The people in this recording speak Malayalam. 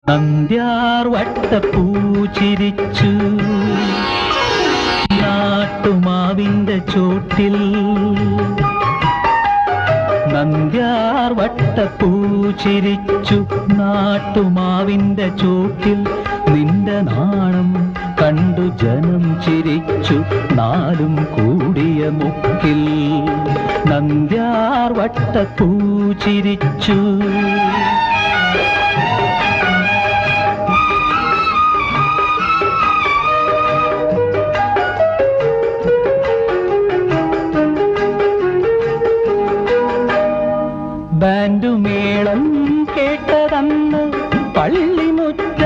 നന്ദ്യാർ വട്ടപ്പൂ ചിരിച്ചു നാട്ടുമാവിന്റെ ചോട്ടിൽ. നന്ദ്യാർ വട്ടപ്പൂ ചിരിച്ചു നാട്ടുമാവിന്റെ ചോട്ടിൽ. നിന്റെ നാണം കണ്ടു ജനം ചിരിച്ചു നാലും കൂടിയ മുക്കിൽ. നന്ദ്യാർ വട്ടപ്പൂ ചിരിച്ചു. ബാൻഡുമേളം കേട്ടതന്ന് പള്ളിമുറ്റ